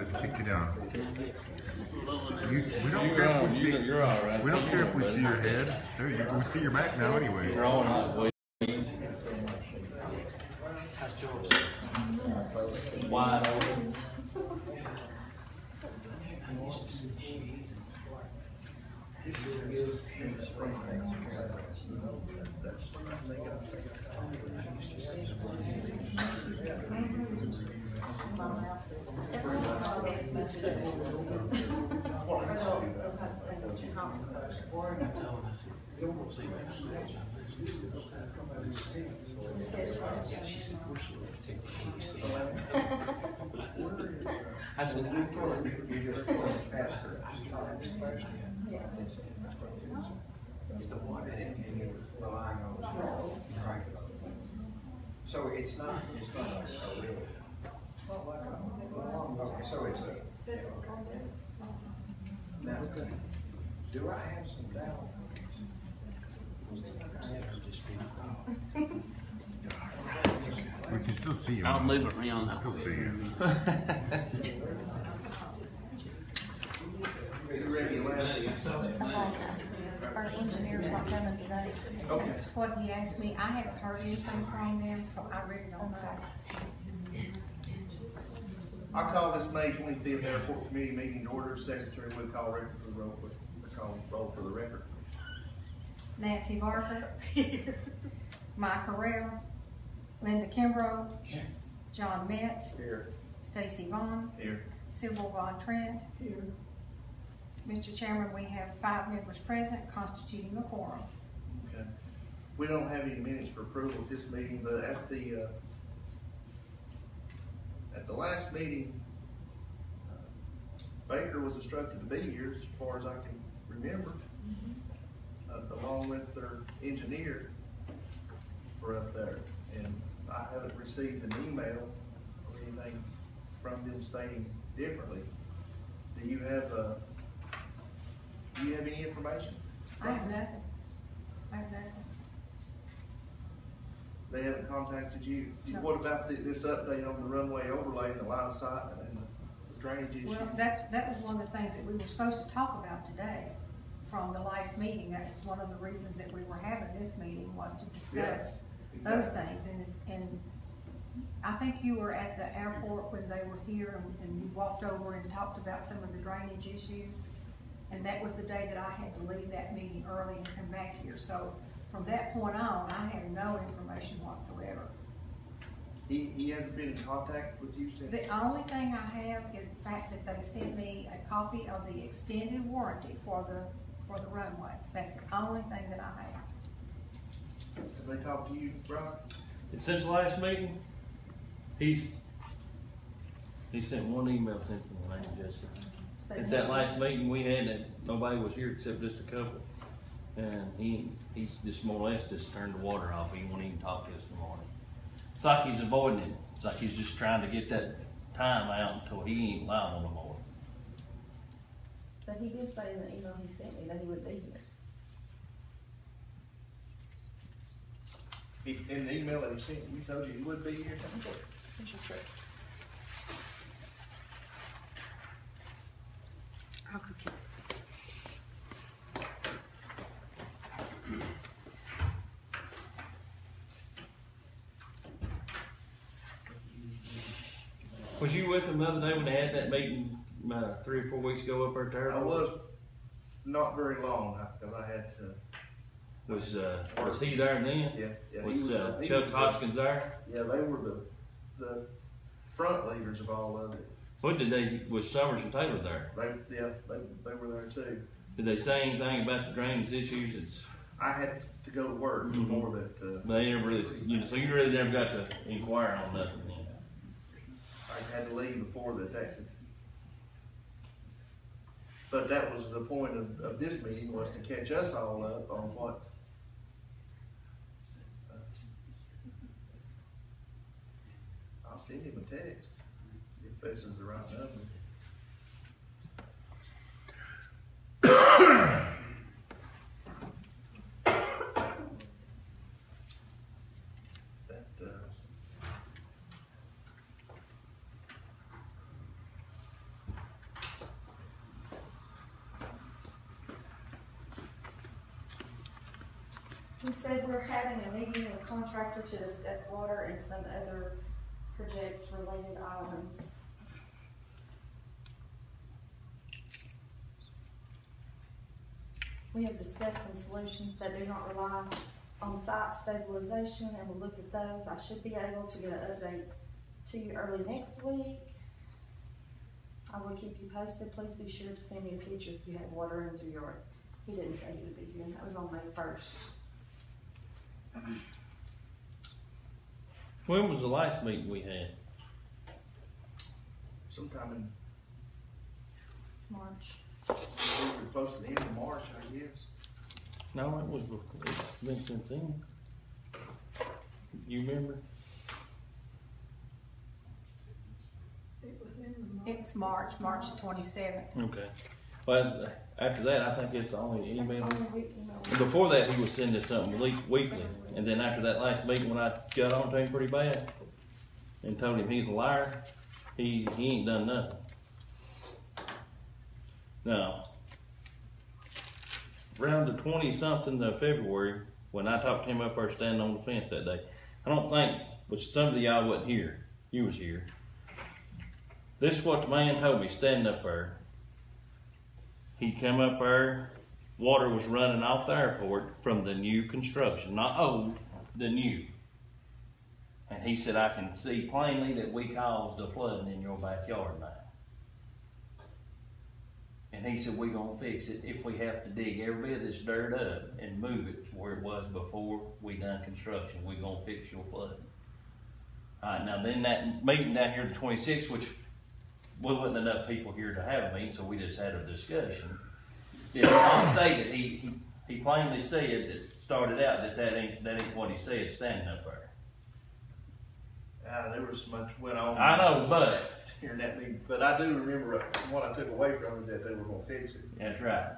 just kick you down. We don't care if we see. You're all right. We don't care if we see your head. There you go. We see your back now anyway. You're all right. Wide open. She said, "We're sure we can take the ABC." I said, "It's the water that it relying on." So it's not like a real. Okay, so it's a. Now, do I have some doubt? We can still see you. I'll move it around. Still see you. Our engineer's not coming today. Okay. That's what he asked me. I haven't heard anything from them, so I really don't know. I'll call this May 25th Airport Committee meeting to order. Secretary will call record for the roll. Call roll for the record. Nancy Barker. Mike Herrera. Linda Kimbrough. Here. John Metz. Here. Stacy Vaughn. Here. Sybil Von Trent. Here. Mr. Chairman, we have 5 members present, constituting a quorum. Okay. We don't have any minutes for approval at this meeting, but at the last meeting, Baker was instructed to be here as far as I can remember, along with their engineer for up there. And I haven't received an email or anything from them stating differently. Do you have any information? I have nothing. I have nothing. They haven't contacted you? No. What about this update on the runway overlay and the line of sight and the drainage issue? Well, that was one of the things that we were supposed to talk about today from the last meeting. That was one of the reasons that we were having this meeting, was to discuss those things. And I think you were at the airport when they were here, and you walked over and talked about some of the drainage issues. And that was the day that I had to leave that meeting early and come back here. So from that point on, I have no information whatsoever. He hasn't been in contact with you since? The only thing I have is the fact that they sent me a copy of the extended warranty for the runway. That's the only thing that I have. Have they talked to you, Brian? Since the last meeting, he sent one email since the last yesterday. It's that last meeting we had that nobody was here except just a couple. And he's just more or less just turned the water off. He won't even talk to us in the morning. It's like he's avoiding it. It's like he's just trying to get that time out until he ain't liable no more. But he did say in the email he sent me that he would be here. In the email that he sent, you told you he would be here? I'll cook it. Was you with them the other day when they had that meeting 3 or 4 weeks ago up there at the airport? I was not very long because I had to. Was he there then? Yeah. Was he Chuck was Hoskins there? Yeah, they were the front leaders of all of it. What was Summers and Taylor there? They were there too. Did they say anything about the drainage issues? I had to go to work before that. They never really, so you really never got to inquire on nothing then? I had to leave before the attack. But that was the point of this meeting, was to catch us all up on what. I'll send him a text if this is the right number. That, 5 He said we're having a meeting with a contractor to discuss water and some other project-related items. We have discussed some solutions that do not rely on site stabilization, and we'll look at those. I should be able to get an update to you early next week. I will keep you posted. Please be sure to send me a picture if you have water in through your yard. He didn't say he would be here, and that was on May 1st. When was the last meeting we had? Sometime in, March. we were close to the end of March, I guess. No, it's been since then. You remember? It was March 27th. Okay. Well, after that, I think it's the only email. That's the only week email. Before that, he was sending us something weekly, and then after that last meeting, when I got on to him pretty bad and told him he's a liar, he ain't done nothing. Now, around the 20-something of February, when I talked to him up there standing on the fence that day, I don't think, which some of y'all wasn't here, you was here. This is what the man told me standing up there. He come up there, water was running off the airport from the new construction, not old, the new. And he said, I can see plainly that we caused the flooding in your backyard now. And he said, we're gonna fix it if we have to dig every bit of this dirt up and move it to where it was before we done construction. We're gonna fix your flooding. Alright, now then that meeting down here the 26th, which wasn't enough people here to have a meeting, so we just had a discussion. Did not say that he plainly said that started out that ain't what he said standing up there. There was much went on. I know, but Hearing that meeting, but I do remember what I took away from it, that they were gonna fix it, that's right.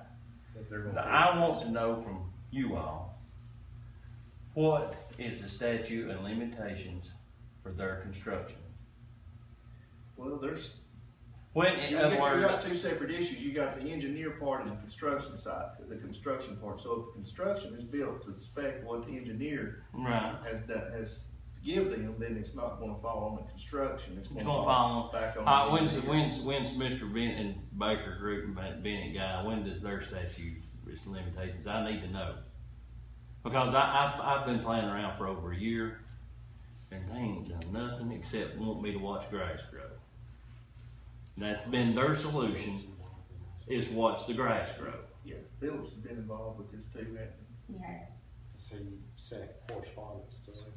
that they're gonna Now, fix I want to know from you all, what is the statute and limitations for their construction? Well, there's, When, in other you words, got two separate issues. You got the engineer part and the construction side, the construction part. So if the construction is built to the spec what the engineer right, has give them, then it's not gonna fall on the construction. It's it's gonna gonna fall back on. on, the when's engineer. Mr. Bennett and Baker Group and that Bennett guy, when does their statute, its limitations, I need to know. Because I've been playing around for over a year, and they ain't done nothing except want me to watch grass grow. That's been their solution, is watch the grass grow. Yeah, Phillips has been involved with this too, hasn't he? He has. So you sent correspondence to him?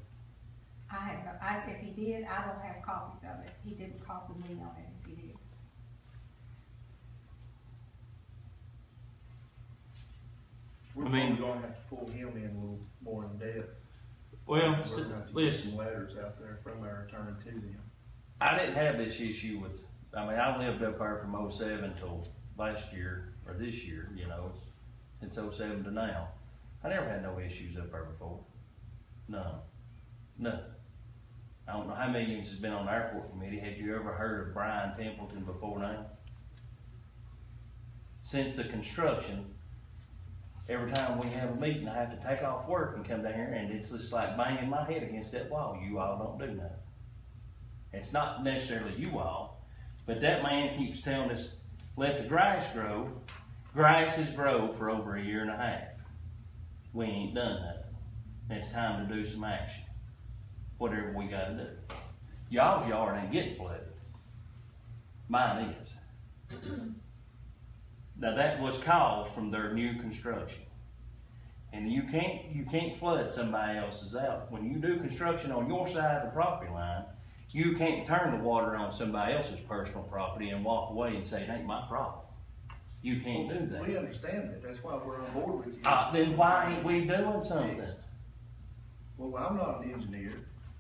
If he did, I don't have copies of it. He didn't copy me on it if he did. We're I mean- probably gonna have to pull him in a little more in depth. Well, We're gonna have to get listen, some letters out there from our attorney to them. I didn't have this issue with, I mean, I lived up there from 07 till last year, or this year, you know, it's 07 to now. I never had no issues up there before. None. None. I don't know how many has been on the airport committee. Had you ever heard of Brian Templeton before now? Since the construction, every time we have a meeting, I have to take off work and come down here, and it's just like banging my head against that wall. You all don't do nothing. It's not necessarily you all, but that man keeps telling us, let the grass grow. Grass has grown for over a year and a half. We ain't done nothing. It's time to do some action. Whatever we gotta do. Y'all's yard ain't getting flooded. Mine is. Now that was caused from their new construction. And you can't flood somebody else's out. When you do construction on your side of the property line, you can't turn the water on somebody else's personal property and walk away and say, it ain't my problem. You can't do that. We understand that, that's why we're on board with you. Then why ain't we doing something? Well, I'm not an engineer.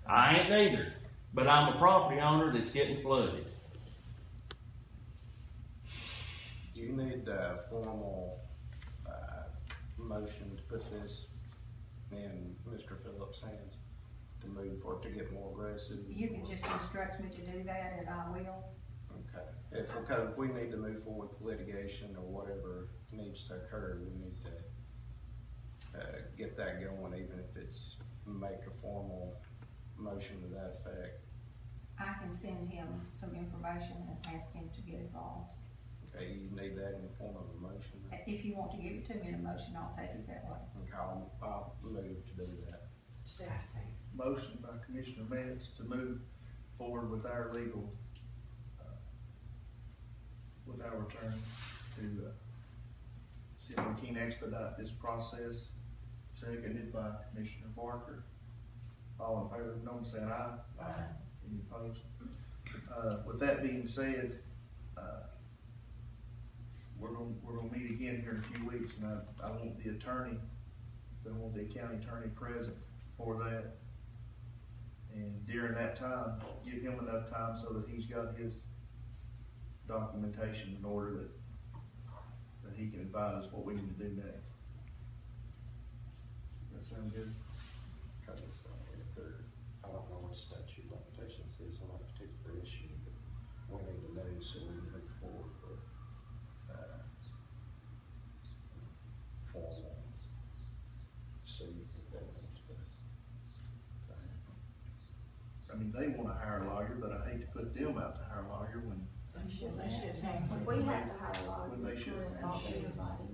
I ain't neither, but I'm a property owner that's getting flooded. Do you need a formal, motion to put this in Mr. Phillips' hands to move for it to get more aggressive? You can just instruct me to do that and I will. Okay. If we need to move forward with litigation or whatever needs to occur, we need to get that going, even if it's make a formal motion to that effect. I can send him some information and ask him to get involved. Okay, you need that in the form of a motion. If you want to give it to me in a motion, I'll take it that way. Okay, I'll move to do that. Motion by Commissioner Metz to move forward with our legal, with our attorney to, see if we can expedite this process. Seconded by Commissioner Barker. All in favor, no one saying aye. Aye. Any opposed? With that being said, we're gonna meet again here in a few weeks, and I want the attorney, I want the county attorney present for that. And during that time, give him enough time so that he's got his documentation in order that he can advise what we need to do next. That sound good? Cause it's, if there, I don't know what statute limitations is on that particular issue, but we need to know so we can move forward with, formal I mean, they wanna hire a lawyer, but I hate to put them out to hire a lawyer when We have to hire a lawyer. When they should. Not everybody.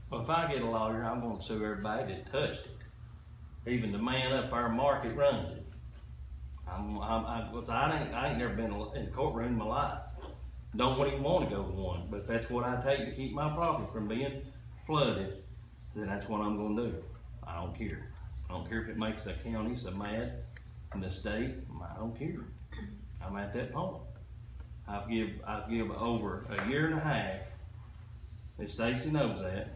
Well, if I get a lawyer, I'm gonna sue everybody that touched it. Even the man up our market runs it. I ain't never been in a courtroom in my life. Don't even wanna go to one, but that's what I take to keep my property from being flooded, then that's what I'm gonna do. I don't care. I don't care if it makes the county so mad and the state, I don't care. I'm at that point. I've give over a year and a half, and Stacy knows that.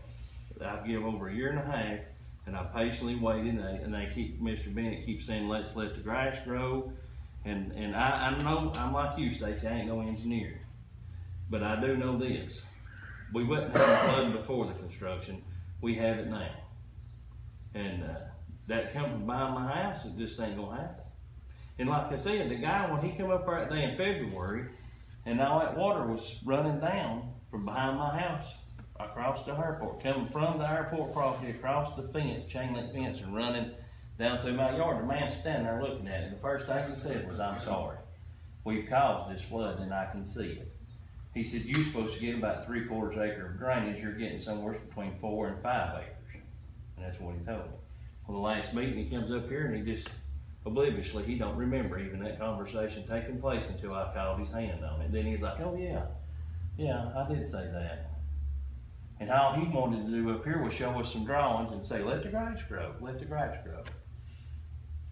I've give over a year and a half, and I patiently waited, and they keep, Mr. Bennett keeps saying, let's let the grass grow. And I know, I'm like you, Stacy, I ain't no engineer. But I do know this. We wouldn't have flooding before the construction, we have it now. And that come from buying my house, it just ain't gonna happen. And like I said, the guy, when he come up right there in February, and all that water was running down from behind my house, across the airport, coming from the airport property, across the fence, chain link fence, and running down through my yard. The man's standing there looking at it, and the first thing he said was, I'm sorry. We've caused this flood, and I can see it. He said, you're supposed to get about 3/4 acre of drainage, you're getting somewhere between 4 and 5 acres. And that's what he told me. Well, the last meeting, he comes up here, and he just, obliviously, he don't remember even that conversation taking place until I called his hand on it. Then he's like, oh yeah, I did say that. And all he wanted to do up here was show us some drawings and say, let the grass grow, let the grass grow.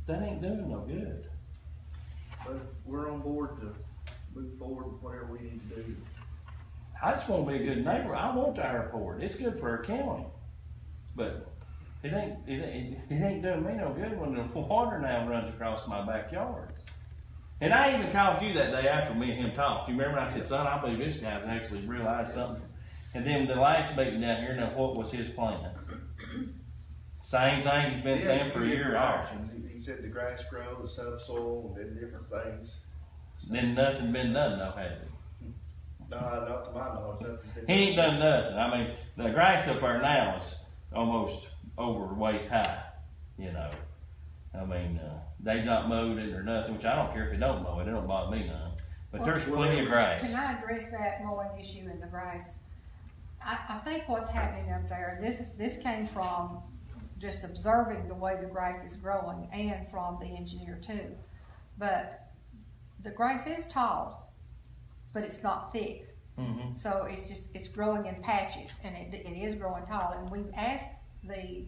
That ain't doing no good. But we're on board to move forward with whatever we need to do. I just want to be a good neighbor. I want the airport. It's good for our county. But it ain't doing me no good when the water now runs across my backyard. And I even called you that day after me and him talked. You remember I said, son, I believe this guy's actually realized something. And then the last meeting down here, now what was his plan? Same thing he's been saying for a year. He said the grass grow, the subsoil, and different things. Then nothing been done though, has it? No, not to my knowledge, nothing. He ain't done nothing. I mean, the grass up there now is almost over waist high, you know. I mean, they've not mowed it or nothing, which I don't care if they don't mow it. It don't bother me none. But there's plenty of grass. Can I address that mowing issue in the grass? I think what's happening up there, this came from just observing the way the grass is growing and from the engineer too. But the grass is tall, but it's not thick. Mm-hmm. So it's growing in patches, and it is growing tall. And we've asked the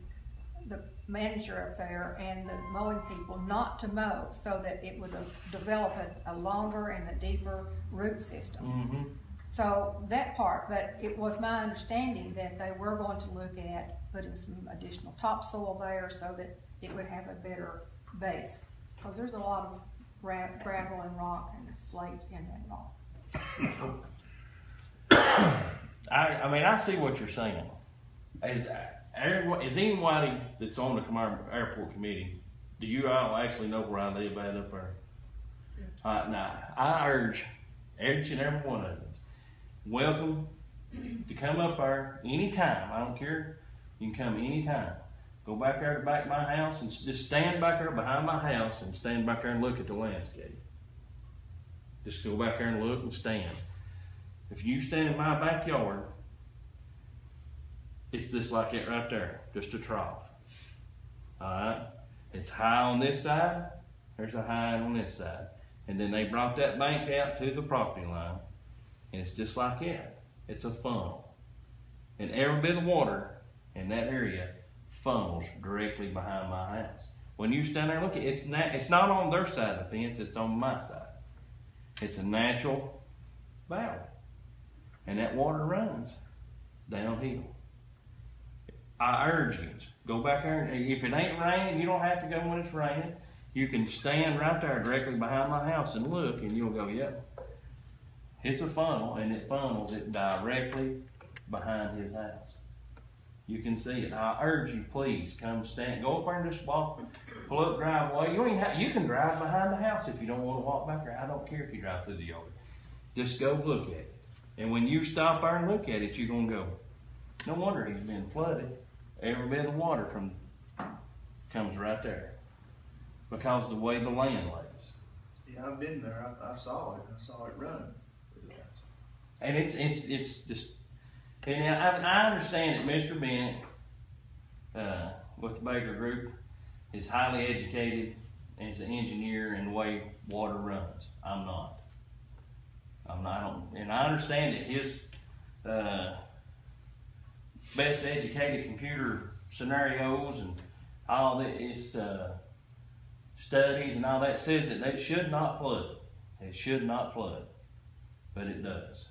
manager up there and the mowing people not to mow so that it would develop a longer and a deeper root system. Mm-hmm. So that part, but it was my understanding that they were going to look at putting some additional topsoil there so that it would have a better base. Because there's a lot of gravel and rock and slate in that rock. I mean, I see what you're saying. Is anybody that's on the airport committee, do you all actually know where I live at up there? Now, I urge each and every one of you, welcome to come up there anytime. I don't care You can come anytime. Go back there to the back of my house and just stand back there behind my house and stand back there and look at the landscape. Just go back there and look and stand. If you stand in my backyard, it's just like it right there, just a trough. Alright? It's high on this side, there's a high on this side. And then they brought that bank out to the property line, and it's just like it. It's a funnel. And every bit of water in that area funnels directly behind my house. When you stand there and look at it, it's not on their side of the fence, it's on my side. It's a natural valley. And that water runs downhill. I urge you, go back there, and if it ain't raining, you don't have to go when it's raining. You can stand right there directly behind my house and look, and you'll go, yep. It's a funnel, and it funnels it directly behind his house. You can see it. I urge you, please, come stand. Go up there and just walk, pull up driveway. You can drive behind the house if you don't want to walk back there. I don't care if you drive through the yard. Just go look at it. And when you stop there and look at it, you're going to go, no wonder he's been flooded. Every bit of water comes right there. Because of the way the land lays. Yeah, I've been there. I saw it. I saw it run. And it's just, and I understand that Mr. Bennett, with the Baker Group, is highly educated and is an engineer in the way water runs. I'm not. And I understand that his best educated computer scenarios and all that is studies and all that says that it should not flood. It should not flood. But it does.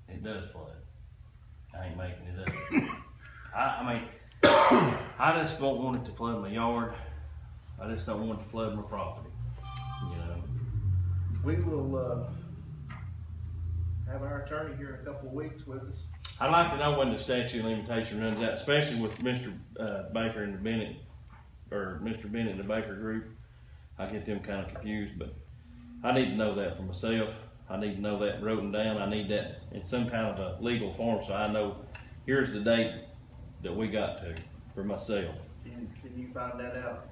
It does flood. I ain't making it up. I mean, I just don't want it to flood my yard. I just don't want it to flood my property. You know. We will have our attorney here in a couple of weeks with us. I'd like to know when the statute of limitation runs out, especially with Mr. Baker and the Bennett, or Mr. Bennett and the Baker Group. I get them kind of confused, but I need to know that for myself. I need to know that written down. I need that in some kind of a legal form so I know here's the date that we got to for myself. Can you find that out?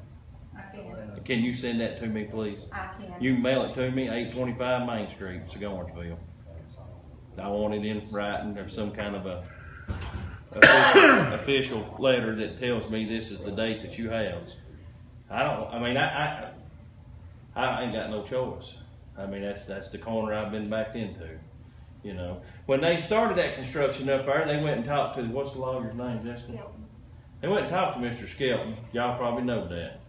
I can. Can you send that to me, please? I can. You can mail it to me, 825 Main Street, Segarnsville. I want it in writing or some kind of a official letter that tells me this is the date that you have. I ain't got no choice. I mean, that's the corner I've been backed into, you know. When they started that construction up there, they went and talked to, what's the lawyer's name, Justin? Skelton. They went and talked to Mr. Skelton. Y'all probably know that.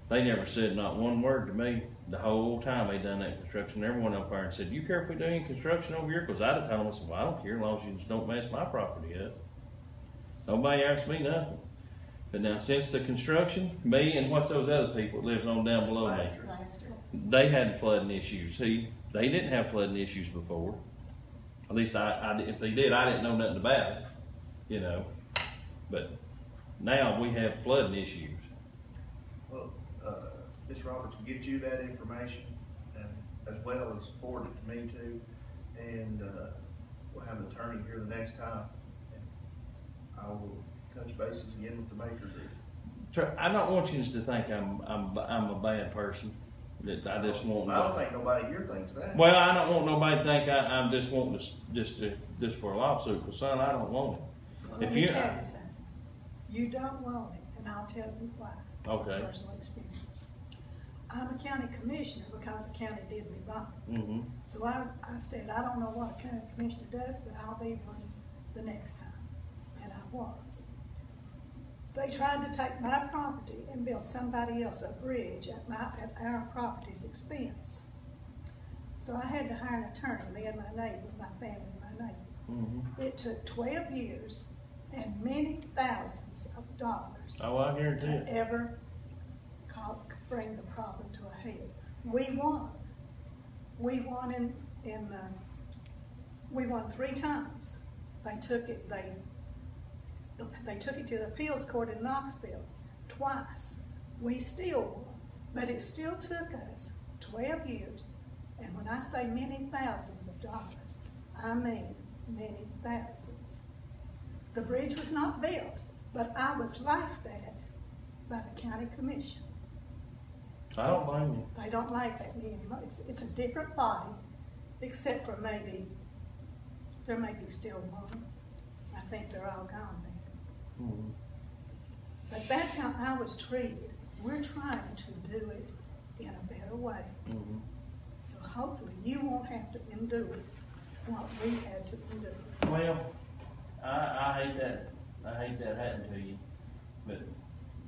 They never said not one word to me the whole time they done that construction. Everyone up there and said, you care if we do any construction over here? Because I'd have told them, I said, well, I don't care as long as you just don't mess my property up. Nobody asked me nothing. But now since the construction, me and what's those other people that lives on down below me, they had flooding issues. See, they didn't have flooding issues before. At least if they did, I didn't know nothing about it, you know. But now we have flooding issues. Well, Ms. Roberts will get you that information, and as well as forward it to me too. And we'll have an attorney here the next time. And I will touch bases again with the Baker Group. I don't want you to think I'm a bad person. That I just want. I don't think nobody here thinks that. Well, I don't want nobody to think I'm just wanting to just for a lawsuit. Because son, I don't want it. Well, let me tell you something. You don't want it, and I'll tell you why. Okay. Personal experience. I'm a county commissioner because the county did me wrong. Mm-hmm. So I said, I don't know what a county commissioner does, but I'll be one the next time. And I was. They tried to take my property and build somebody else a bridge at our property's expense. So I had to hire an attorney, me and my neighbor, my family and my neighbor. Mm-hmm. It took 12 years and many thousands of dollars Oh, I guarantee to it. ever bring the problem to a head. We won. We won we won 3 times. They took it to the appeals court in Knoxville twice. We still won, but it still took us 12 years. And when I say many thousands of dollars, I mean many thousands. The bridge was not built But I was laughed at by the county commission. I don't blame you. They don't laugh at me anymore. It's a different body, except for maybe, there may be still one. I think they're all gone now. Mhm. But that's how I was treated. We're trying to do it in a better way. Mhm. So hopefully you won't have to endure what we had to endure. Well, I hate that. I hate that happened to you. But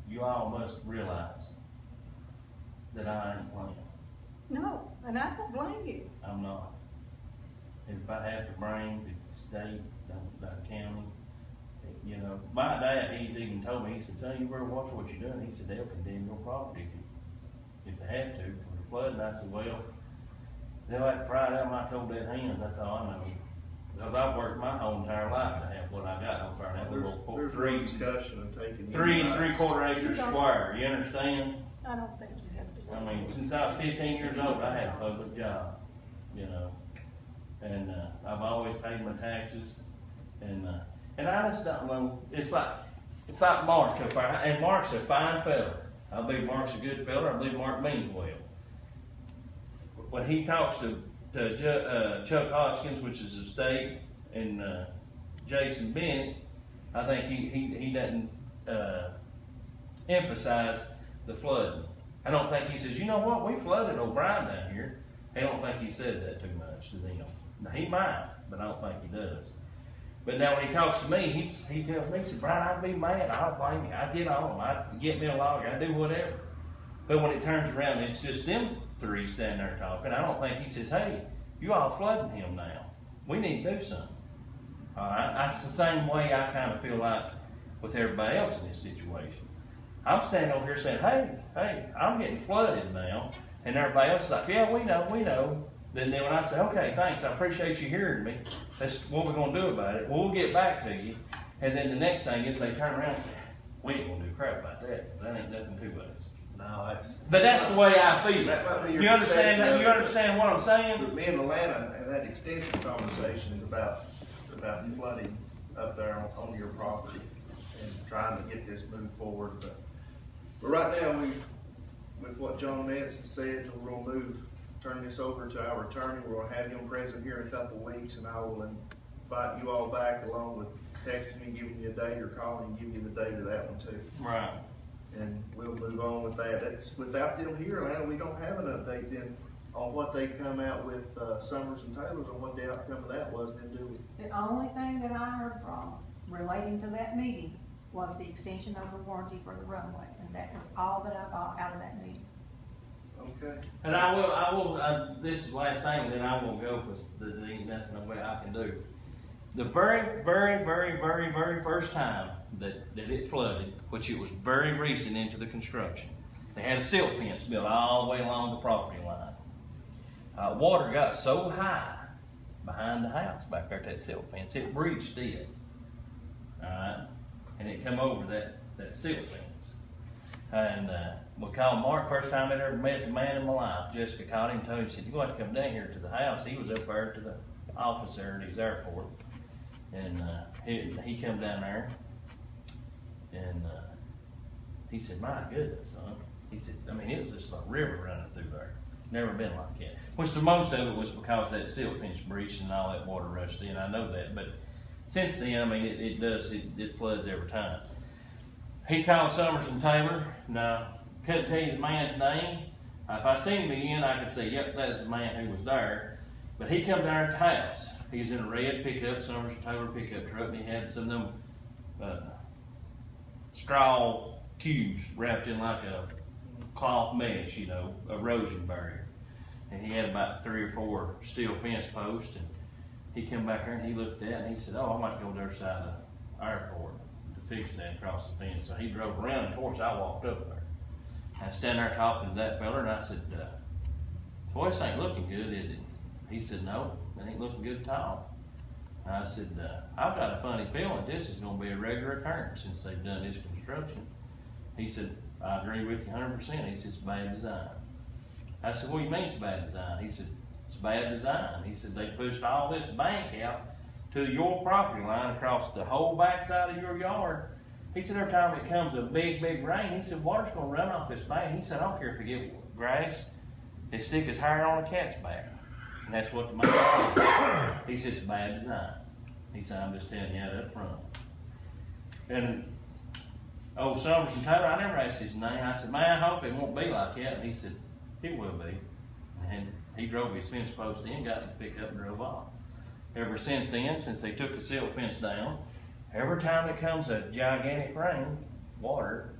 you all must realize that I ain't playing. No, and I don't blame you. I'm not. If I have to bring the state, the county, you know, my dad, he's even told me, he said, son, you better watch what you're doing. He said, they'll condemn your property if they have to for the flood. And I said, well, they'll have to pry it out of my cold dead hands, that's all I know. Because I've worked my whole entire life to have what I got on fire. That little There's no discussion of taking. 3 any 3/4 acres You don't- square, you understand? I don't think so. I mean, since I was 15 years old, I had a public job, you know, and I've always paid my taxes, and I just don't know. It's like Mark. And Mark's a fine fella. I believe Mark's a good fella. I believe Mark means well. When he talks to Chuck Hodgkins, which is the state, and Jason Bennett, I think he doesn't emphasize the flooding. I don't think he says, you know what, we flooded O'Brien down here. I don't think he says that too much to them. Now, he might, but I don't think he does. But now when he talks to me, he tells me, he says, Brian, I'd be mad. I'll blame you. I get on. I get me a lawyer. I do whatever. But when it turns around, it's just them three standing there talking. I don't think he says, hey, you all flooding him now. We need to do something. All right? That's the same way I kind of feel like with everybody else in this situation. I'm standing over here saying, hey, I'm getting flooded now. And everybody else is like, yeah, we know. Then when I say, okay, thanks, I appreciate you hearing me. That's what we're going to do about it. We'll get back to you. And then the next thing is they turn around and say, we ain't going to do crap about that. That ain't nothing to us. No, But that's the way I feel. That might be your You understand that? perception You of it. understand what I'm saying? But me and Atlanta and that extension conversation is about the flooding up there on your property and trying to get this moved forward. But right now, with what John Madison said, we're gonna turn this over to our attorney. We're gonna have him present here in a couple of weeks, and I will invite you all back along with texting me, giving you a date, or calling and giving you the date of that one too. Right. And we'll move on with that. That's without them here, Atlanta, we don't have an update then on what they come out with, Summers and Taylor's, on what the outcome of that was then, do we? The only thing that I heard from relating to that meeting was the extension of the warranty for the runway, and that was all that I got out of that meeting. Okay. And I will, this is the last thing, then I will go, because there ain't nothing no way I can do. The very, very, very, very, very first time that it flooded, which it was very recent into the construction, they had a silt fence built all the way along the property line. Water got so high behind the house back there at that silt fence, it breached it. Alright? And it come over that silt fence. And we called Mark, first time I'd ever met the man in my life. Jessica called him and told him, she said, you're going to come down here to the house. He was up there to the office there at his airport. And he come down there, and he said, my goodness, son. He said, I mean, it was just a river running through there. Never been like that. Which the most of it was because that silt fence breached and all that water rushed in. I know that. But since then, I mean, it floods every time. He called Summers and Taylor. Now, couldn't tell you the man's name. If I seen him again, I could say, yep, that is the man who was there. But he come down at the house. He was in a red pickup, Summers and Taylor pickup truck, and he had some of them straw cubes wrapped in like a cloth mesh, you know, erosion barrier. And he had about 3 or 4 steel fence posts, and he came back there and he looked at it and he said, oh, I'm going to go to the other side of the airport to fix that across the fence. So he drove around, and of course I walked up there. I was standing there talking to that fella, and I said, boy, this ain't looking good, is it? He said, no, it ain't looking good at all. And I said, I've got a funny feeling this is going to be a regular occurrence since they've done this construction. He said, I agree with you 100%. He said, it's bad design. I said, what do you mean it's bad design? He said, it's bad design. He said, they pushed all this bank out to your property line across the whole backside of your yard. He said, every time it comes a big, big rain, he said, water's gonna run off this bank. He said, I don't care if you get grass, they stick his hair on a cat's back. And that's what the man said. He said, it's a bad design. He said, I'm just telling you that up front. And old Summers and Taylor, I never asked his name. I said, man, I hope it won't be like that. And he said, it will be. And he drove his fence post in, got his pickup and drove off. Ever since then, since they took the silt fence down, every time it comes a gigantic rain, water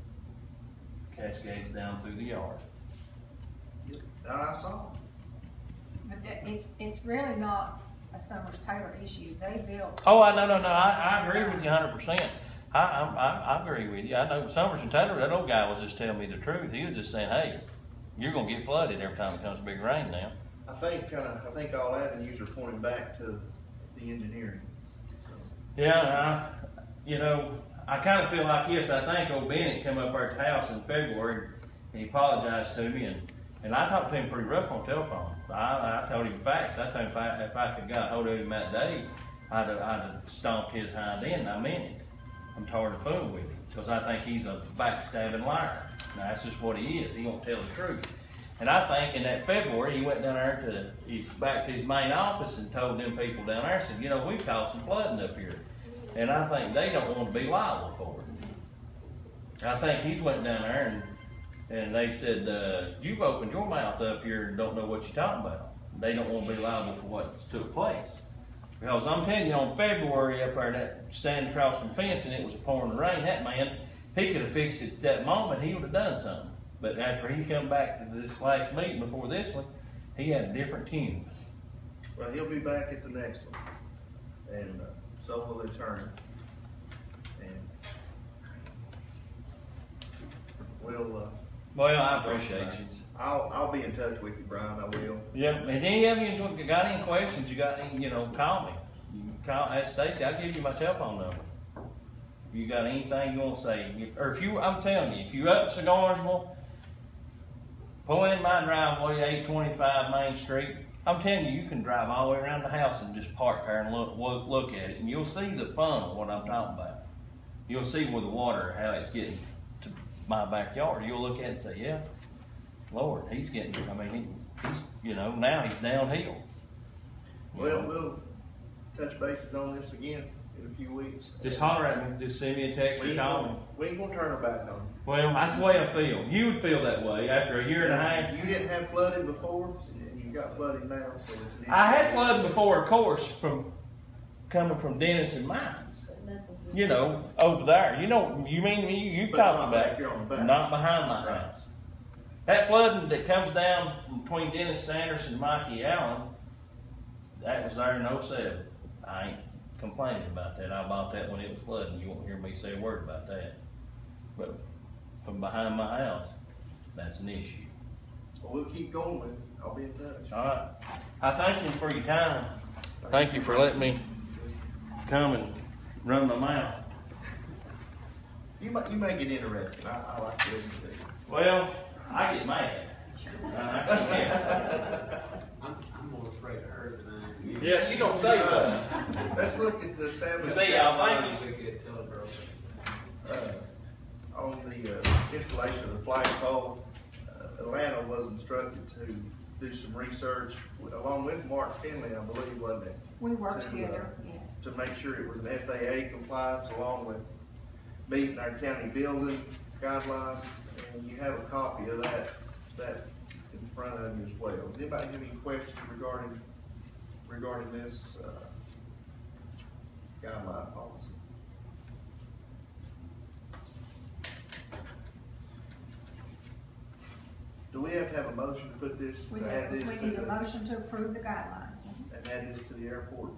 cascades down through the yard. That I saw. But it's really not a Summers Taylor issue. They built. Oh, no. I agree with you 100%. I agree with you. I know Summers and Taylor, that old guy was just telling me the truth. He was just saying, hey, you're going to get flooded every time it comes a big rain now. I think all avenues are pointing back to the engineering. So, Yeah, I kind of feel like this. I think old Bennett come up our house in February and he apologized to me, and I talked to him pretty rough on telephone. I told him facts. I told him if I could got hold of him that day, I'd have stomped his hind end, and I meant it. I'm tired of fooling with him because I think he's a backstabbing liar. Now, that's just what he is. He won't tell the truth. And I think in that February, he went down there back to his main office and told them people down there, said, we've caused some flooding up here. And I think they don't want to be liable for it. I think he went down there and they said, you've opened your mouth up here and don't know what you're talking about. They don't want to be liable for what took place. Because I'm telling you, on February up there, that standing across from the fence and it was pouring rain, that man, he could have fixed it at that moment, he would have done something. But after he come back to this last meeting before this one, he had a different tune. well, he'll be back at the next one, and so will the attorney. And we'll. Well, I appreciate you. I'll be in touch with you, Brian. I will. Yeah, and any of you got any questions, you got any, call me. You can ask Stacy. I'll give you my telephone number. If you got anything you want to say, or I'm telling you, if you're up in Cigarsville, pull in my driveway, 825 Main Street. I'm telling you, you can drive all the way around the house and just park there and look at it, and you'll see the fun of what I'm talking about. You'll see where the water, how it's getting to my backyard. You'll look at it and say, yeah, Lord, he's getting, he's now he's downhill. Well, we'll touch bases on this again in a few weeks. Just holler at me, just send me a text or call me. We ain't gonna turn our back on you. Well, that's the way I feel. You would feel that way after a year and a half. You didn't have flooding before, and you got flooding now, so it's an issue. I had flooding before, of course, coming from Dennis and Mines. Over there. You've But talked not about back here on the back. not behind my Right. house. That flooding that comes down from between Dennis Sanders and Mikey Allen, that was there in 07. I ain't complaining about that. I bought that when it was flooding. You won't hear me say a word about that. But from behind my house, that's an issue. Well, we'll keep going with it. I'll be in touch. All right. I thank you for your time. Thank you for letting me come and run my mouth. You may get interested. I like to listen to you. Well, I get mad. I can't. I'm more afraid of her than I am. Yeah, she don't say that. Let's look at the establishment. See, y'all, thank you. We could tell a girl. On the installation of the flagpole, Atlanta was instructed to do some research along with Mark Finley, I believe, wasn't it? We work To, together, yes. To make sure it was an FAA compliance along with meeting our county building guidelines, and you have a copy of that in front of you as well. Does anybody have any questions regarding this guideline policy? Do we have to have a motion to put this, We to add this to need a the, motion to approve the guidelines. and add this to the airport?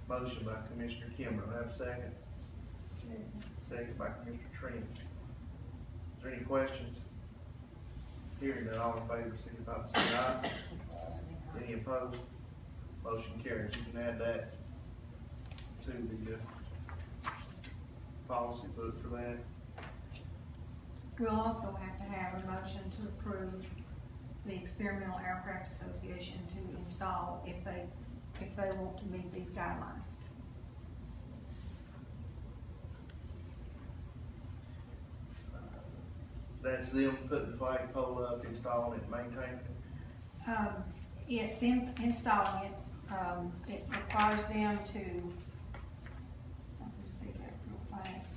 Motion by Commissioner Kimmer, do I have a second? Second by Commissioner Trent. Is there any questions? Hearing none, all in favor, signify by saying aye. Any opposed? Motion carries. You can add that to the policy book for that. We'll also have to have a motion to approve the Experimental Aircraft Association to install if they want to meet these guidelines. that's them putting the flagpole up, installing it, maintaining it? Yes, them installing it, it requires them to, let me see that real fast.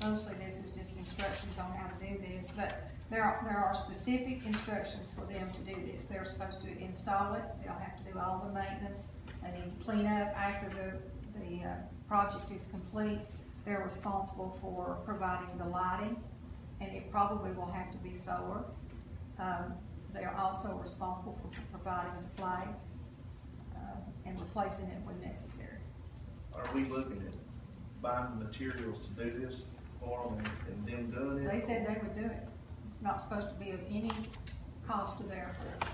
Mostly this is just instructions on how to do this, but there are specific instructions for them to do this. They're supposed to install it, they'll have to do all the maintenance, they need to clean up after the project is complete. They're responsible for providing the lighting, and it probably will have to be solar. They are also responsible for providing the flag and replacing it when necessary. Are we looking at buying the materials to do this for them and them doing it? They said they would do it. It's not supposed to be of any cost to the airport.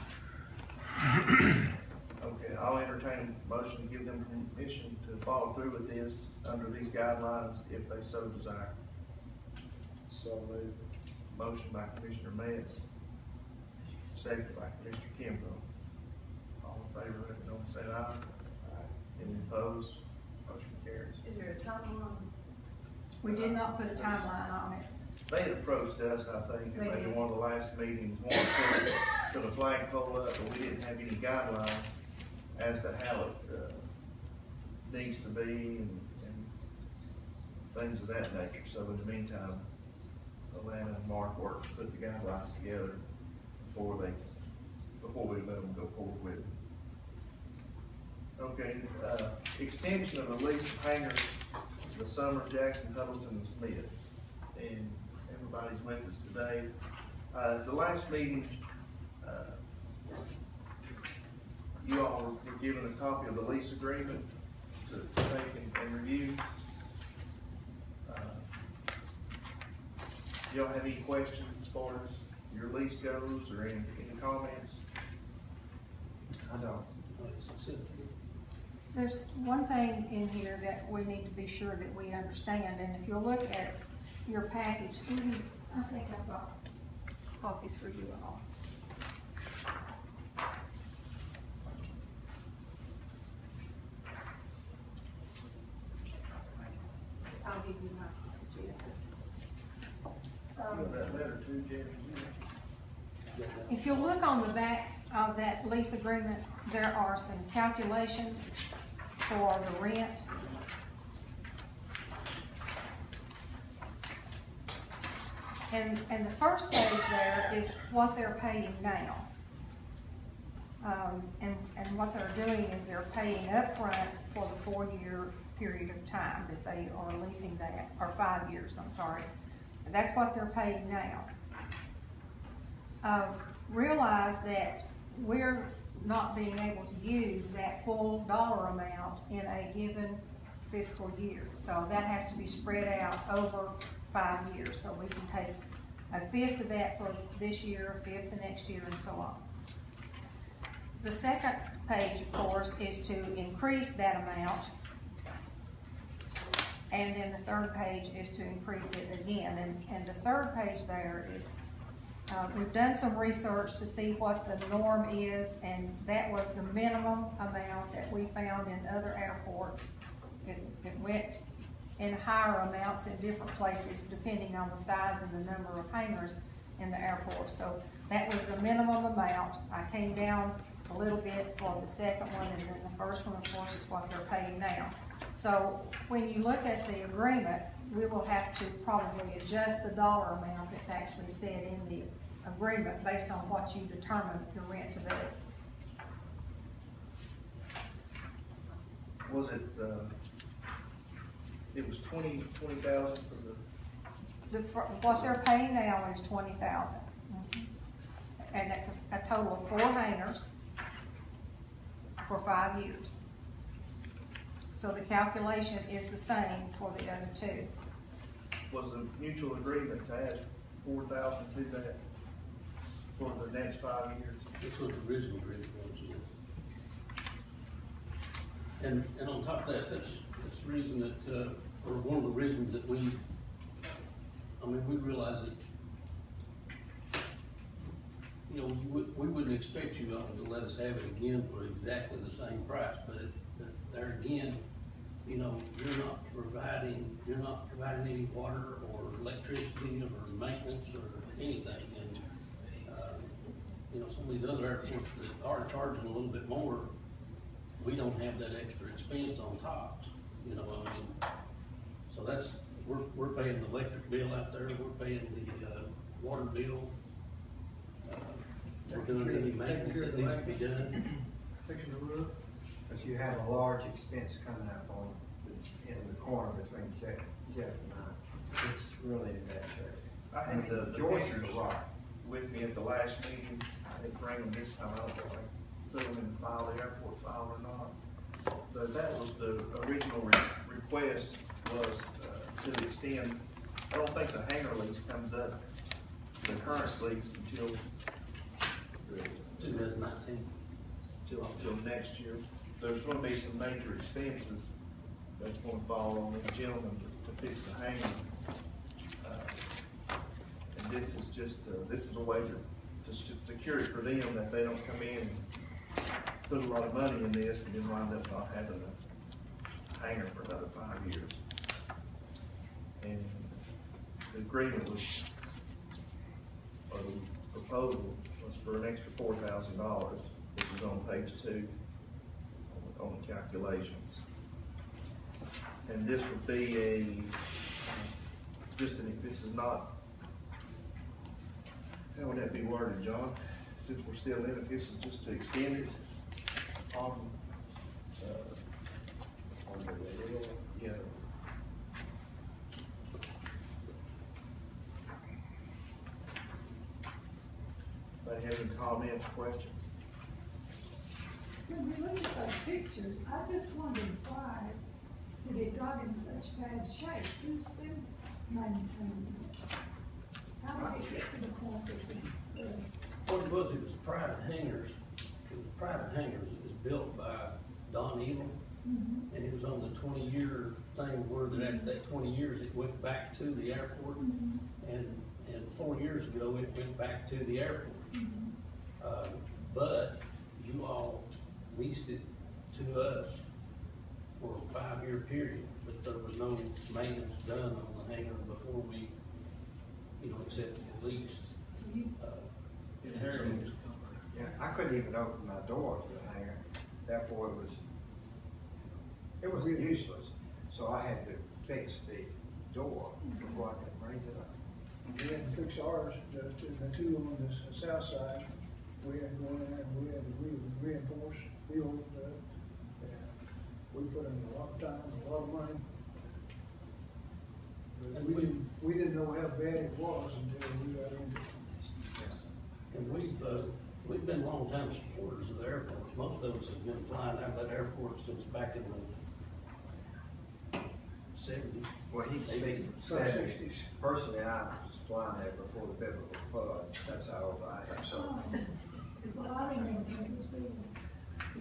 Okay, I'll entertain a motion to give them permission to follow through with this under these guidelines if they so desire. So moved. Motion by Commissioner Metz, second by Commissioner Kimbrough. All in favor, let me know, say aye. Any opposed? Motion carries. Is there a timeline? We did not put a timeline on it. They had approached us, I think, They maybe did. one of the last meetings, wanted to put a flagpole up, but we didn't have any guidelines as to how it, needs to be and things of that nature. So in the meantime, Alana and Mark worked to put the guidelines together before we let them go forward with it. Okay, extension of the lease of hangers, the Summer, Jackson, Huddleston, and Smith. And everybody's with us today. The last meeting, you all were given a copy of the lease agreement to take and review. Y'all have any questions as far as your lease goes or any comments? I don't. There's one thing in here that we need to be sure that we understand, and if you'll look at your package, I think I've got copies for you all. I'll give you my copy. You have that letter too, Jerry? If you look on the back of that lease agreement, there are some calculations for the rent. And the first page there is what they're paying now. And what they're doing is they're paying upfront for the 4-year period of time that they are leasing that, or 5 years, I'm sorry. That's what they're paying now. Realize that we're not being able to use that full dollar amount in a given fiscal year. So that has to be spread out over 5 years. So we can take a fifth of that for this year, a fifth the next year, and so on. The second page, of course, is to increase that amount. And then the third page is to increase it again. And the third page there is, we've done some research to see what the norm is, and that was the minimum amount that we found in other airports. It went in higher amounts in different places depending on the size and the number of hangars in the airport. So that was the minimum amount. I came down a little bit for the second one, and then the first one, of course, is what they're paying now. So when you look at the agreement, we will have to probably adjust the dollar amount that's actually said in the agreement based on what you determine the rent to be. Was it, it was 20,000 for the, What they're paying now is $20,000. And that's a total of 4 hangars for 5 years. So the calculation is the same for the other 2. was a mutual agreement to add 4,000 to that for the next 5 years? That's what the original agreement was, yes. And on top of that, that's the reason that, or one of the reasons that we realize that, you know, we wouldn't expect you all to let us have it again for exactly the same price, but there again, you know, you're not providing any water or electricity or maintenance or anything. And, you know, some of these other airports that are charging a little bit more, we don't have that extra expense on top, you know what I mean? So that's, we're paying the electric bill out there, we're paying the water bill. We're doing any maintenance that needs to be done. Fixing the roof. But you have a large expense coming up on, in the corner between Jeff and I. It's really in that shape. I had the joists pictures are right. with me at the last meeting. I didn't bring them this time. I don't know if I put them in the file, the airport file or not. But that was the original request was to extend. I don't think the hangar lease comes up, the current lease until 2019. till next year. There's gonna be some major expenses that's gonna fall on these gentlemen to fix the hangar. And this is just, this is a way to secure it for them, that they don't come in and put a lot of money in this and then wind up not having a hangar for another 5 years. And the agreement was, or the proposal was for an extra $4,000, which is on page 2 on the calculations. And this would be this is not, how would that be worded, John? Since we're still in it, this is just to extend it on the rail, yeah. Anybody have any comments, questions? When we look at those pictures, I just wondered why did it got in such bad shape? Who's still maintaining it? How did it get to the point that What it was private hangars. It was private hangars. It was built by Don Elam. Mm-hmm. And it was on the 20-year thing where that after that 20 years, it went back to the airport. Mm-hmm. And 4 years ago, it went back to the airport. Mm-hmm. But you all leased it to us for a 5-year period, but there was no maintenance done on the hangar before we, you know, accepted the lease. So you, Yeah, I couldn't even open my door to the hangar, therefore it was useless. So I had to fix the door before I could raise it up. We had to fix ours, the two on the south side, we had to go in there and we had to reinforce, build it up. And we put in a lot of time, a lot of money. But And we didn't know how bad it was until we got into it. And we've been long-time supporters of the airport. Most of us have been flying out of that airport since back in the 70s. Well, he's speaking Some 60s. Personally, I was flying there before the biblical flood. That's how old I am. So well, I didn't even think it was big.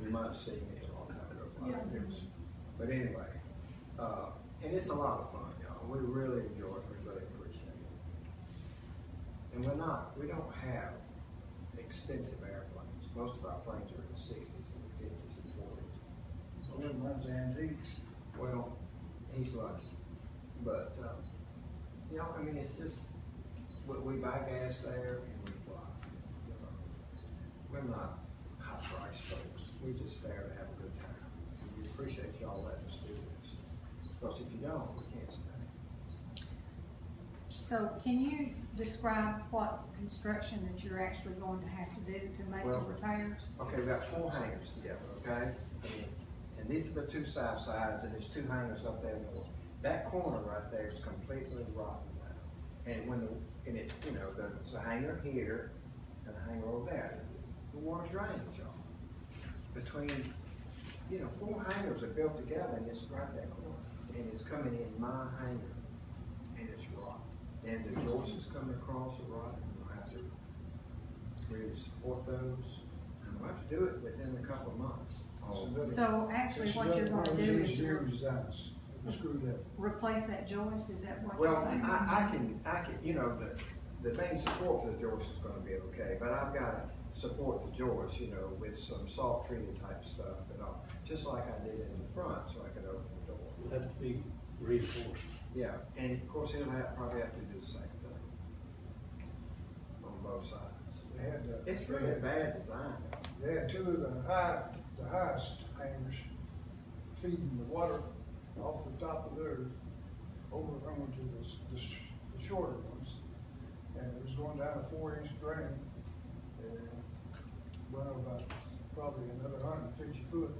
you might see me a long time ago. Yeah. But anyway, and it's a lot of fun, y'all. We really enjoy it. We really appreciate it. And we don't have expensive airplanes. Most of our planes are in the 60s and the 50s and 40s. So everyone's antiques. Well, he's lucky. But, you know, I mean, it's just, we buy gas there and we fly. You know, we're not high price folks. We're just there to have a good time. And we appreciate y'all letting us do this. Because if you don't, we can't stay. So can you describe what construction that you're actually going to have to do to make the repairs? Okay, we got 4 hangars together, okay? And these are the 2 south sides, and there's 2 hangars up there north. That corner right there is completely rotten now. And you know, there's a hangar here and a hangar over there. The water drains, y'all. Between, you know, 4 hangars are built together and it's right that corner. And it's coming in my hangar and it's rotten. And the joists coming across are rotten. We'll have to really support those. And we'll have to do it within a couple of months. So actually what you're gonna do is designs, screwed up. replace that joist, is that what you're Well, saying? I can, you know, the main support for the joist is gonna be okay, but I've gotta support the joist, you know, with some salt treated type stuff and all, just like I did in the front, so I could open the door. have to be reinforced. Yeah, and of course, he'll probably have to do the same thing on both sides. They had, It's really bad design. they had two of the highest hangers feeding the water off the top of theirs over onto the shorter ones. And it was going down a 4-inch drain, and went about probably another 150 foot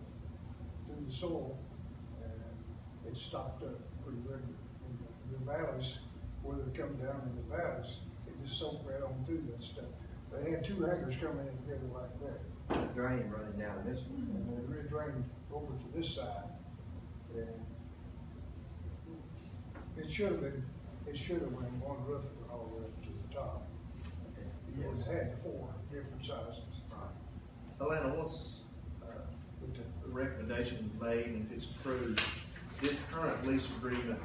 through the soil, and it stopped up pretty regular. In the valleys, where they come down in the valleys, it just soaked right on through that stuff. They had two hangers coming in together like that, The drain running down this one. and they drained over to this side, and it should have been one roof all the way up to the top. You would have had 4 different sizes. Alana, what's, the recommendation made, and if it's approved, this current lease agreement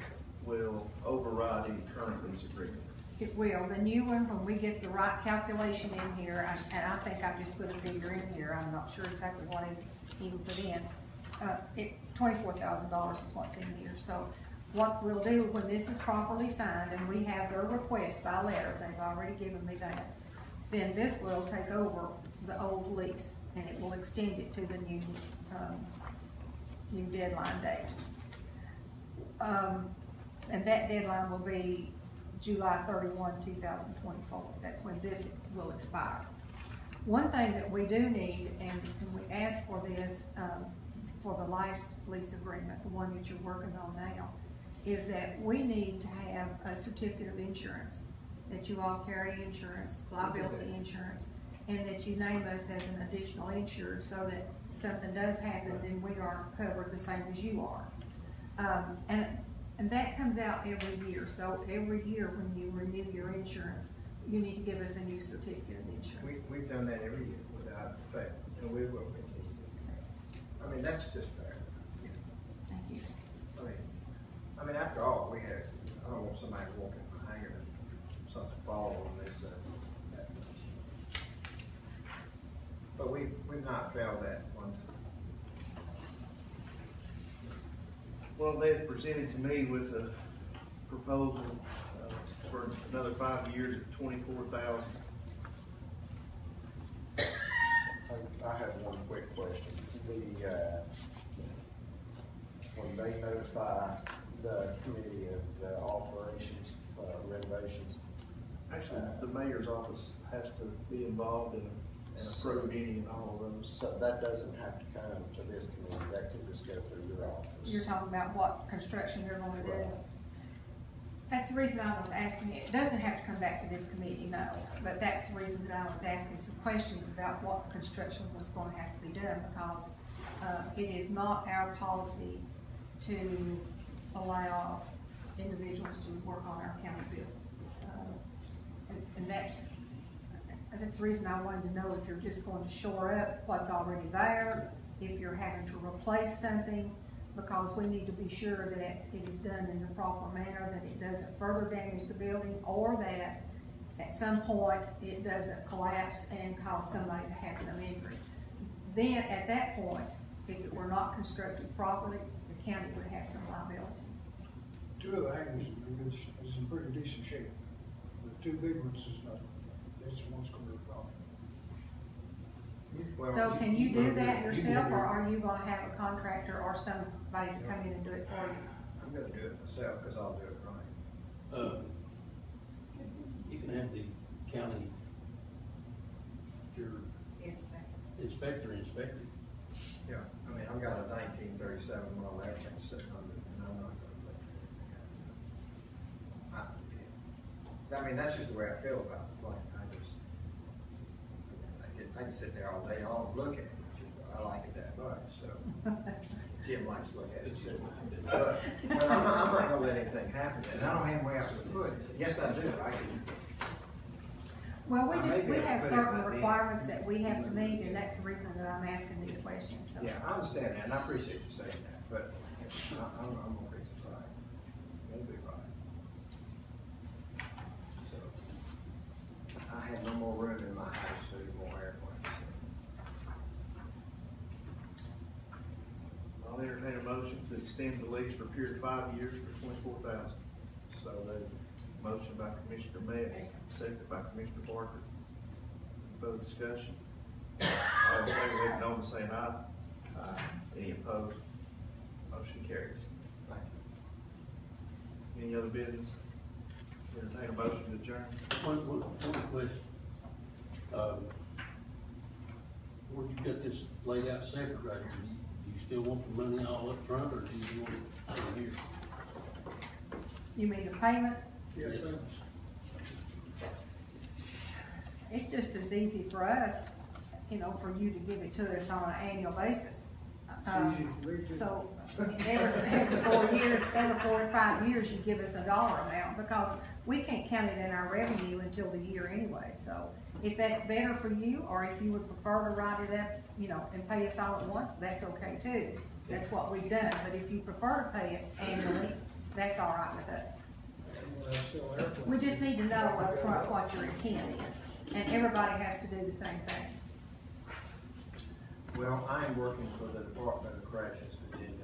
will override any current lease agreement? It will. The new one, when we get the right calculation in here, and I think I just put a figure in here, I'm not sure exactly what I even put in. $24,000 is what's in here. So what we'll do when this is properly signed, and we have their request by letter, they've already given me that, then this will take over the old lease, and it will extend it to the new, new deadline date. And that deadline will be July 31, 2024. That's when this will expire. One thing that we do need, and we asked for this for the last lease agreement, the one that you're working on now, is that we need to have a certificate of insurance, that you all carry insurance, liability insurance, and that you name us as an additional insured so that something does happen, then we are covered the same as you are. And that comes out every year. So every year when you renew your insurance, you need to give us a new certificate of insurance. We've done that every year without fail, and we will continue. I mean, that's just fair. Thank you. I mean, after all, I don't want somebody walking behind her and something fall on this, that. But we've not failed that one time. Well, they had presented to me with a proposal for another 5 years at $24,000. I have one quick question. When they notify the committee of the alterations, renovations. Actually, the mayor's office has to be involved and approve any and all of those. So that doesn't have to come to this committee, that can just go through your office. You're talking about what construction they're going to do? Right. That's the reason I was asking. It doesn't have to come back to this committee, no. But that's the reason that I was asking some questions about what construction was going to have to be done, because it is not our policy to allow individuals to work on our county buildings. And that's the reason I wanted to know if you're just going to shore up what's already there, if you're having to replace something, because we need to be sure that it is done in the proper manner, that it doesn't further damage the building, or that at some point it doesn't collapse and cause somebody to have some injury. Then at that point, if it were not constructed properly, the county would have some liability. 2 of the hangers is in pretty decent shape. The 2 big ones is not. That's the one's going to be a problem. Well, So can you do that yourself, or are you gonna have a contractor or somebody to come in and do it for you? I'm gonna do it myself, cause I'll do it right. You can have the county, your inspector inspect it. Yeah, I mean, I've got a 1937 model everything sitting under it, and I'm not gonna let that. I mean, that's just the way I feel about it. Like, I can sit there all day long and look at it. I like it that much, so. Jim likes to look at it too. But I'm not gonna let anything happen, and I don't have where else to put it. Yes, I do, I can. Well, we I may be able to have put it certain right in. requirements that we have to meet, and that's the reason that I'm asking these questions, so. Yeah, I understand that, and I appreciate you saying that, but I'm gonna fix it right. It'll be right. So, I have no more room in my house to do more airplanes. I'll entertain a motion to extend the lease for a period of 5 years for $24,000. So the motion by Commissioner Metz, second by Commissioner Parker. Further discussion? All in favor, let it know by saying aye. Aye. Any opposed? Motion carries. Thank you. Any other business? Entertain a motion to adjourn. One question. Where you got this laid out separate right here, do you still want the money all up front, or do you want it over here? You mean the payment? Yeah, Yes. thanks. It's just as easy for us, you know, for you to give it to us on an annual basis. It's easy for me too. So every 4 years, every 4 to 5 years, you give us a dollar amount, because we can't count it in our revenue until the year anyway. So if that's better for you, or if you would prefer to write it up, you know, and pay us all at once, that's okay too. That's what we've done. But if you prefer to pay it annually, that's all right with us. When I sell airplanes- We just need to know up front what your intent is, and everybody has to do the same thing. Well, I am working for the Department of Corrections, Virginia,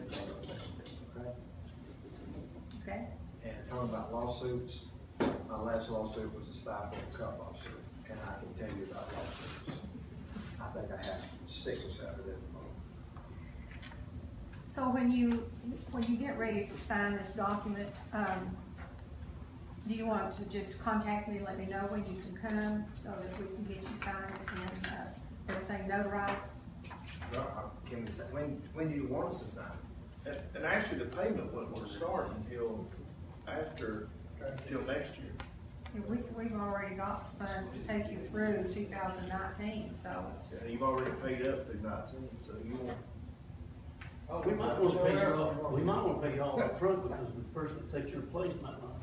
okay? Okay? And talking about lawsuits, my last lawsuit was a stifle cut lawsuit, and I can tell you about lawsuits. I think I have 6 or 7 at the moment. So when you get ready to sign this document, do you want to just contact me, let me know when you can come, so that we can get you signed and, everything notarized? Can we say, when do you want us to sign? And actually, the payment won't start until next year. We've already got the funds to take you through 2019, so. And you've already paid up through 19, so you won't. Oh, We might want to pay you all, we might want to pay you all up front, because the person that takes your place might not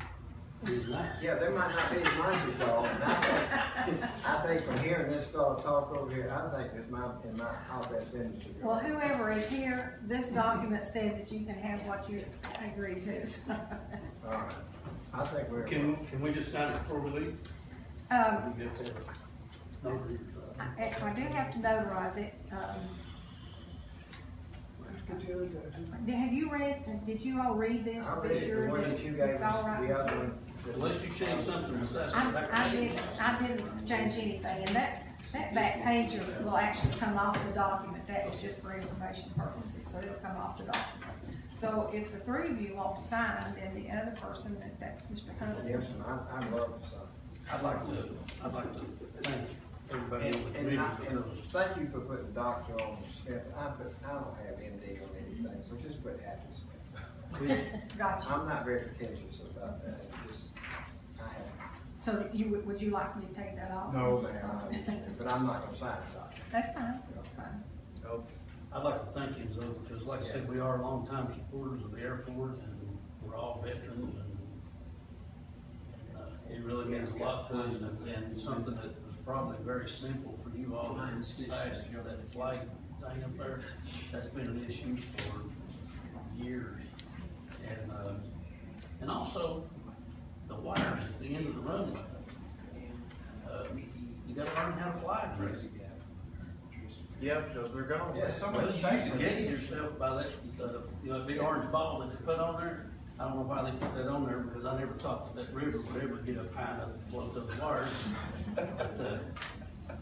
be as nice. Yeah, they might not be as nice as y'all, and I think from hearing this fellow talk over here, I think it's in my best interest. to go. Well, whoever is here, this document says that you can have what you agree to, so. All right, I think we're. Can we just sign it before we leave? We get there. Notary or something. I do have to notarize it. Let's get the other guy too. Have you read, did you all read this? I to be read it, sure the one that that you gave it's all us, right? the other one. Unless you change something besides. I didn't change anything, and that back page will actually come off the document. That is just for information purposes, so it'll come off the document. So if the 3 of you want to sign, then the other person, that's Mr. Hudson. Yes, and I love the stuff. I'd like to thank everybody on the And committee and because thank you for putting doctor on the Smith. I don't have MD on anything, so just put Happy Smith. Gotcha. I'm not very pretentious about that, it's just, I have. So would you like me to take that off? No, ma'am, but I'm not gonna sign it, doctor. That's fine, that's fine. Oh, I'd like to thank you, though, because like I said, we are longtime supporters of the airport, and we're all veterans, and it really means a lot to us, and something that was probably very simple for you all in this past, you know, that flag thing up there, that's been an issue for years. And also, the wires at the end of the runway. You gotta learn how to fly through. yeah, because they're gone. Yeah, so Well, much you used to safer. gauge yourself by that, you know, big orange ball that they put on there. I don't know why they put that on there, because I never thought that river would ever get up high enough to float those wires.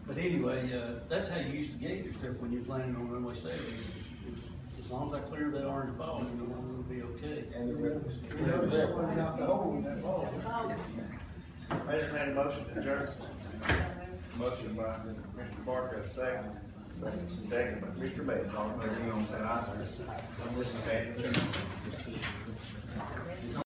But anyway, that's how you used to gauge yourself when you was landing on runway 7. It was, as long as I cleared that orange ball, you know, I'm gonna be okay. And the river. You notice someone knocked the hole in that ball. I entertain a motion to adjourn. Motion by Mr. Parker, second. Second by Mr. Bates, all in favor, you gonna say aye? So this is